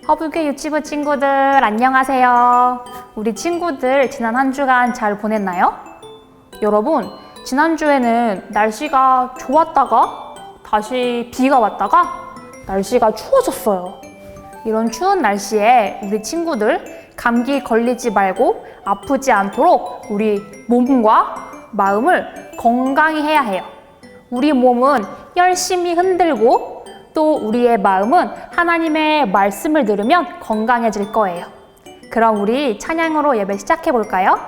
허브교 유치부 친구들 안녕하세요. 우리 친구들 지난 한 주간 잘 보냈나요? 여러분, 지난주에는 날씨가 좋았다가 다시 비가 왔다가 날씨가 추워졌어요. 이런 추운 날씨에 우리 친구들 감기 걸리지 말고 아프지 않도록 우리 몸과 마음을 건강히 해야 해요. 우리 몸은 열심히 흔들고 또 우리의 마음은 하나님의 말씀을 들으면 건강해질 거예요. 그럼 우리 찬양으로 예배 시작해 볼까요?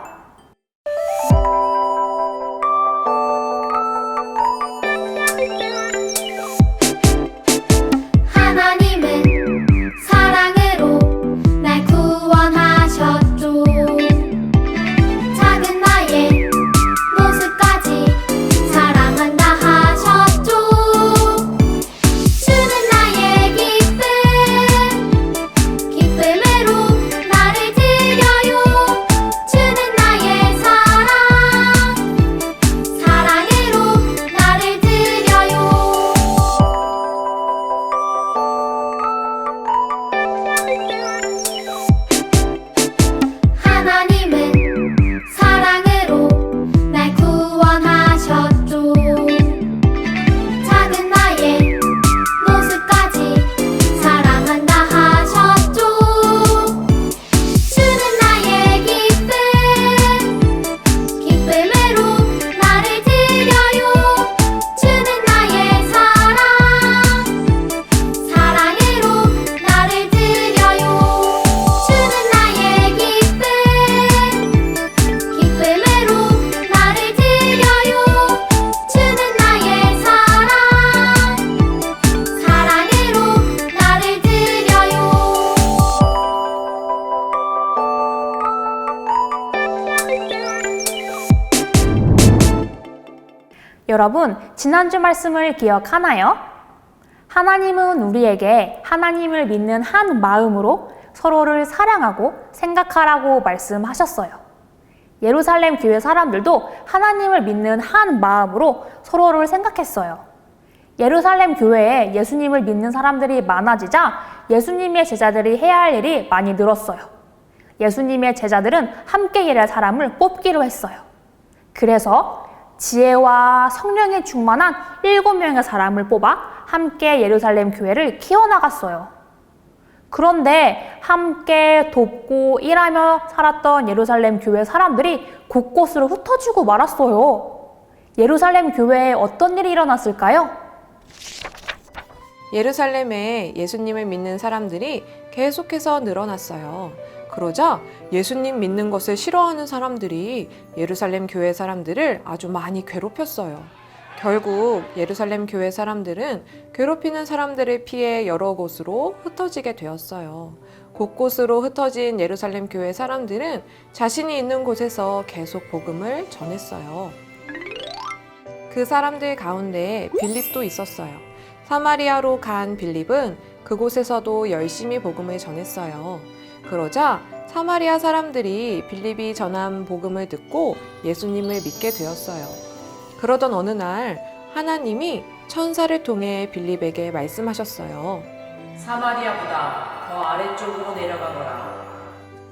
하나님은 사랑으로 날 구원하셨죠. 작은 나의 모습까지 사랑한다 하셨죠. 주는 나의 기쁨으로 나를 드려요. 주는 나의 사랑으로 나를 드려요. 하나님은 사랑으로 날 구원하셨죠. 작은 나의 모습까지 사랑한다 하셨죠. 주는 나의 기쁨으로 나를 드려요. 주는 나의 사랑으로 나를 드려요. 주는 나의 기쁨으로 나를 드려요. 주는 나의 사랑으로 나를 드려요. 여러분, 지난주 말씀을 기억하나요? 하나님은 우리에게 하나님을 믿는 한 마음으로 서로를 사랑하고 생각하라고 말씀하셨어요. 예루살렘 교회 사람들도 하나님을 믿는 한 마음으로 서로를 생각했어요. 예루살렘 교회에 예수님을 믿는 사람들이 많아지자 예수님의 제자들이 해야 할 일이 많이 늘었어요. 예수님의 제자들은 함께 일할 사람을 뽑기로 했어요. 그래서 지혜와 성령이 충만한 7명의 사람을 뽑아 함께 예루살렘 교회를 키워나갔어요. 그런데 함께 돕고 일하며 살았던 예루살렘 교회 사람들이 곳곳으로 흩어지고 말았어요. 예루살렘 교회에 어떤 일이 일어났을까요? 예루살렘에 예수님을 믿는 사람들이 계속해서 늘어났어요. 그러자 예수님 믿는 것을 싫어하는 사람들이 예루살렘 교회 사람들을 아주 많이 괴롭혔어요. 결국 예루살렘 교회 사람들은 괴롭히는 사람들을 피해 여러 곳으로 흩어지게 되었어요. 곳곳으로 흩어진 예루살렘 교회 사람들은 자신이 있는 곳에서 계속 복음을 전했어요. 그 사람들 가운데 빌립도 있었어요. 사마리아로 간 빌립은 그곳에서도 열심히 복음을 전했어요. 그러자 사마리아 사람들이 빌립이 전한 복음을 듣고 예수님을 믿게 되었어요. 그러던 어느 날 하나님이 천사를 통해 빌립에게 말씀하셨어요. 사마리아보다 더 아래쪽으로 내려가거라.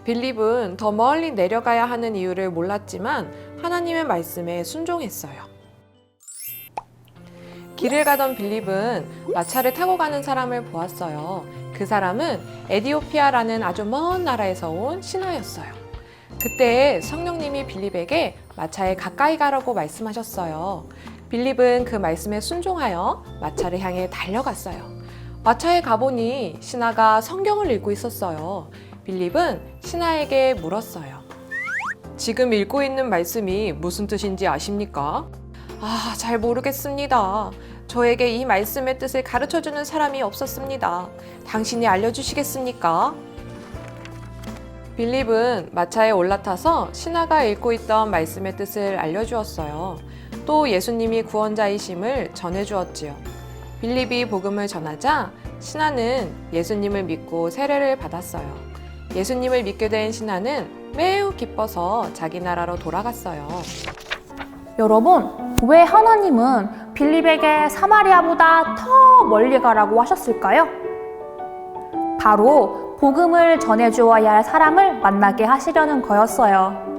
빌립은 더 멀리 내려가야 하는 이유를 몰랐지만 하나님의 말씀에 순종했어요. 길을 가던 빌립은 마차를 타고 가는 사람을 보았어요. 그 사람은 에디오피아라는 아주 먼 나라에서 온 신하였어요. 그때 성령님이 빌립에게 마차에 가까이 가라고 말씀하셨어요. 빌립은 그 말씀에 순종하여 마차를 향해 달려갔어요. 마차에 가보니 신하가 성경을 읽고 있었어요. 빌립은 신하에게 물었어요. 지금 읽고 있는 말씀이 무슨 뜻인지 아십니까? 잘 모르겠습니다. 저에게 이 말씀의 뜻을 가르쳐주는 사람이 없었습니다. 당신이 알려주시겠습니까? 빌립은 마차에 올라타서 신하가 읽고 있던 말씀의 뜻을 알려주었어요. 또 예수님이 구원자이심을 전해주었지요. 빌립이 복음을 전하자 신하는 예수님을 믿고 세례를 받았어요. 예수님을 믿게 된 신하는 매우 기뻐서 자기 나라로 돌아갔어요. 여러분, 왜 하나님은 빌립에게 사마리아보다 더 멀리 가라고 하셨을까요? 바로 복음을 전해주어야 할 사람을 만나게 하시려는 거였어요.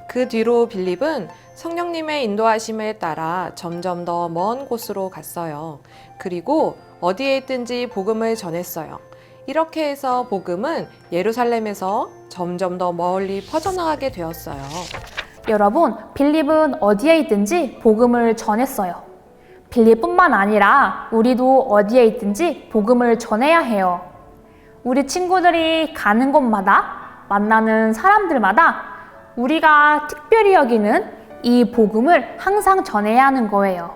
그 뒤로 빌립은 성령님의 인도하심에 따라 점점 더 먼 곳으로 갔어요. 그리고 어디에 있든지 복음을 전했어요. 이렇게 해서 복음은 예루살렘에서 점점 더 멀리 퍼져나가게 되었어요. 여러분, 빌립은 어디에 있든지 복음을 전했어요. 빌립뿐만 아니라 우리도 어디에 있든지 복음을 전해야 해요. 우리 친구들이 가는 곳마다 만나는 사람들마다 우리가 특별히 여기는 이 복음을 항상 전해야 하는 거예요.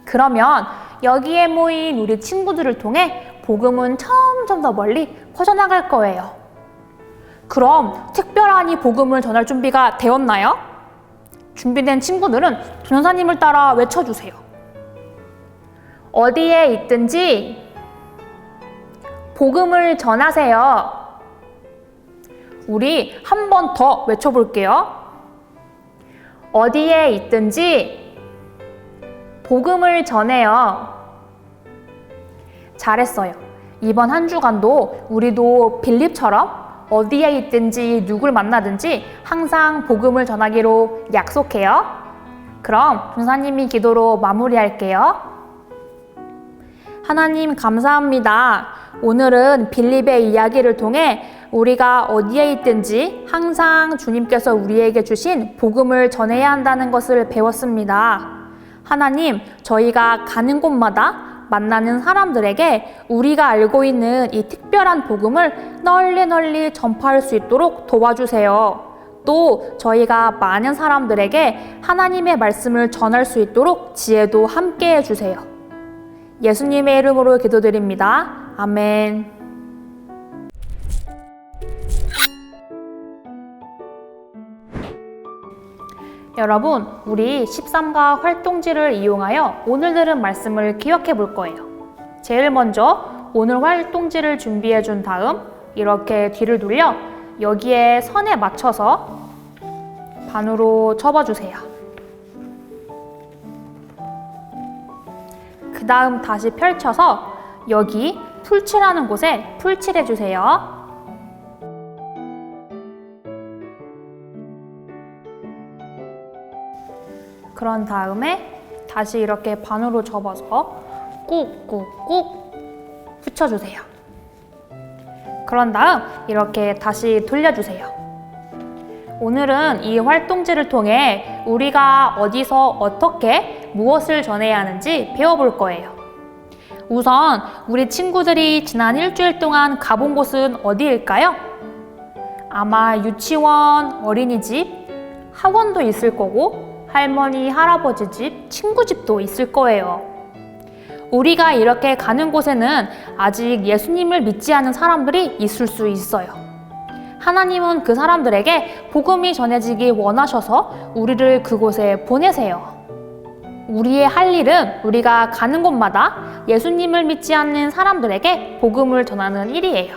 그러면 여기에 모인 우리 친구들을 통해 복음은 점점 더 멀리 퍼져나갈 거예요. 그럼 특별한 이 복음을 전할 준비가 되었나요? 준비된 친구들은 전사님을 따라 외쳐주세요. 어디에 있든지 복음을 전하세요. 우리 한 번 더 외쳐볼게요. 어디에 있든지 복음을 전해요. 잘했어요. 이번 한 주간도 우리도 빌립처럼 어디에 있든지 누굴 만나든지 항상 복음을 전하기로 약속해요. 그럼 전사님이 기도로 마무리할게요. 하나님 감사합니다. 오늘은 빌립의 이야기를 통해 우리가 어디에 있든지 항상 주님께서 우리에게 주신 복음을 전해야 한다는 것을 배웠습니다. 하나님, 저희가 가는 곳마다 만나는 사람들에게 우리가 알고 있는 이 특별한 복음을 널리 전파할 수 있도록 도와주세요. 또 저희가 많은 사람들에게 하나님의 말씀을 전할 수 있도록 지혜도 함께 해주세요. 예수님의 이름으로 기도드립니다. 아멘. 여러분, 우리 13가 활동지를 이용하여 오늘 들은 말씀을 기억해 볼 거예요. 제일 먼저 오늘 활동지를 준비해 준 다음 이렇게 뒤를 돌려 여기에 선에 맞춰서 반으로 접어주세요. 그 다음 다시 펼쳐서 여기 풀칠하는 곳에 풀칠해 주세요. 그런 다음에 다시 이렇게 반으로 접어서 꾹꾹꾹 붙여주세요. 그런 다음 이렇게 다시 돌려주세요. 오늘은 이 활동지를 통해 우리가 어디서 어떻게 무엇을 전해야 하는지 배워볼 거예요. 우선 우리 친구들이 지난 일주일 동안 가본 곳은 어디일까요? 아마 유치원, 어린이집, 학원도 있을 거고 할머니, 할아버지 집, 친구 집도 있을 거예요. 우리가 이렇게 가는 곳에는 아직 예수님을 믿지 않는 사람들이 있을 수 있어요. 하나님은 그 사람들에게 복음이 전해지기 원하셔서 우리를 그곳에 보내세요. 우리의 할 일은 우리가 가는 곳마다 예수님을 믿지 않는 사람들에게 복음을 전하는 일이에요.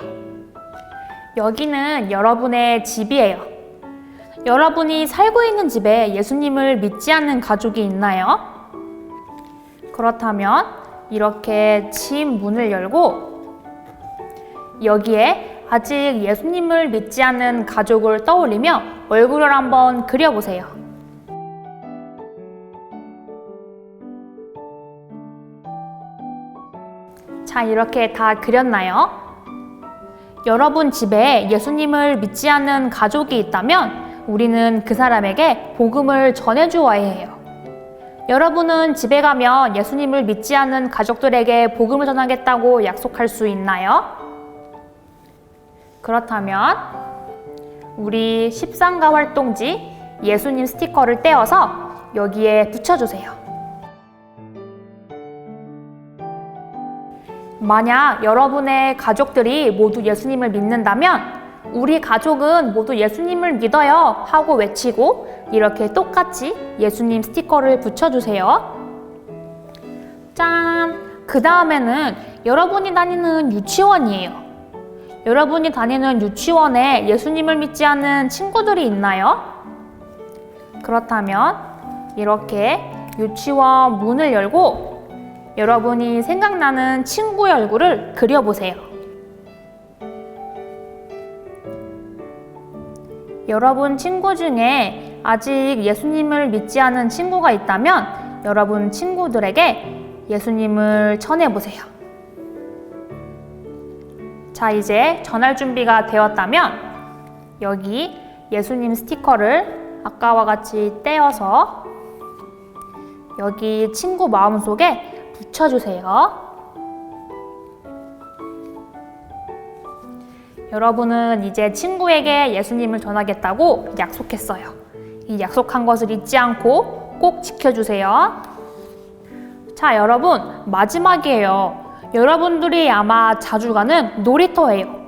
여기는 여러분의 집이에요. 여러분이 살고 있는 집에 예수님을 믿지 않는 가족이 있나요? 그렇다면 이렇게 집 문을 열고 여기에 아직 예수님을 믿지 않는 가족을 떠올리며 얼굴을 한번 그려보세요. 자, 이렇게 다 그렸나요? 여러분 집에 예수님을 믿지 않는 가족이 있다면 우리는 그 사람에게 복음을 전해주어야 해요. 여러분은 집에 가면 예수님을 믿지 않는 가족들에게 복음을 전하겠다고 약속할 수 있나요? 그렇다면 우리 13가 활동지 예수님 스티커를 떼어서 여기에 붙여주세요. 만약 여러분의 가족들이 모두 예수님을 믿는다면 우리 가족은 모두 예수님을 믿어요 하고 외치고 이렇게 똑같이 예수님 스티커를 붙여주세요. 짠! 그 다음에는 여러분이 다니는 유치원이에요. 여러분이 다니는 유치원에 예수님을 믿지 않는 친구들이 있나요? 그렇다면 이렇게 유치원 문을 열고 여러분이 생각나는 친구의 얼굴을 그려보세요. 여러분 친구 중에 아직 예수님을 믿지 않은 친구가 있다면 여러분 친구들에게 예수님을 전해보세요. 자, 이제 전할 준비가 되었다면 여기 예수님 스티커를 아까와 같이 떼어서 여기 친구 마음속에 붙여주세요. 여러분은 이제 친구에게 예수님을 전하겠다고 약속했어요. 이 약속한 것을 잊지 않고 꼭 지켜주세요. 자, 여러분, 마지막이에요. 여러분들이 아마 자주 가는 놀이터예요.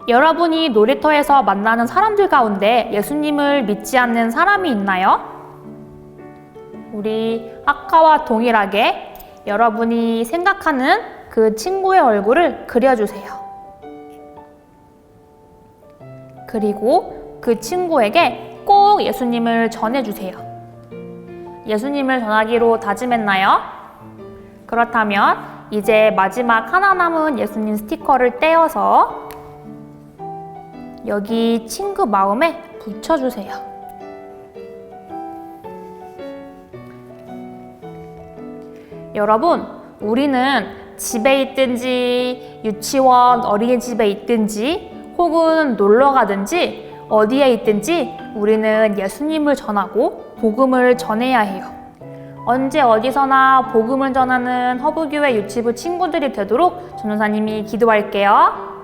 여러분이 놀이터에서 만나는 사람들 가운데 예수님을 믿지 않는 사람이 있나요? 우리 아까와 동일하게 여러분이 생각하는 그 친구의 얼굴을 그려주세요. 그리고 그 친구에게 꼭 예수님을 전해주세요. 예수님을 전하기로 다짐했나요? 그렇다면 이제 마지막 하나 남은 예수님 스티커를 떼어서 여기 친구 마음에 붙여주세요. 여러분, 우리는 집에 있든지 유치원, 어린이집에 있든지 혹은 놀러 가든지 어디에 있든지 우리는 예수님을 전하고 복음을 전해야 해요. 언제 어디서나 복음을 전하는 허브교회 유치부 친구들이 되도록 전도사님이 기도할게요.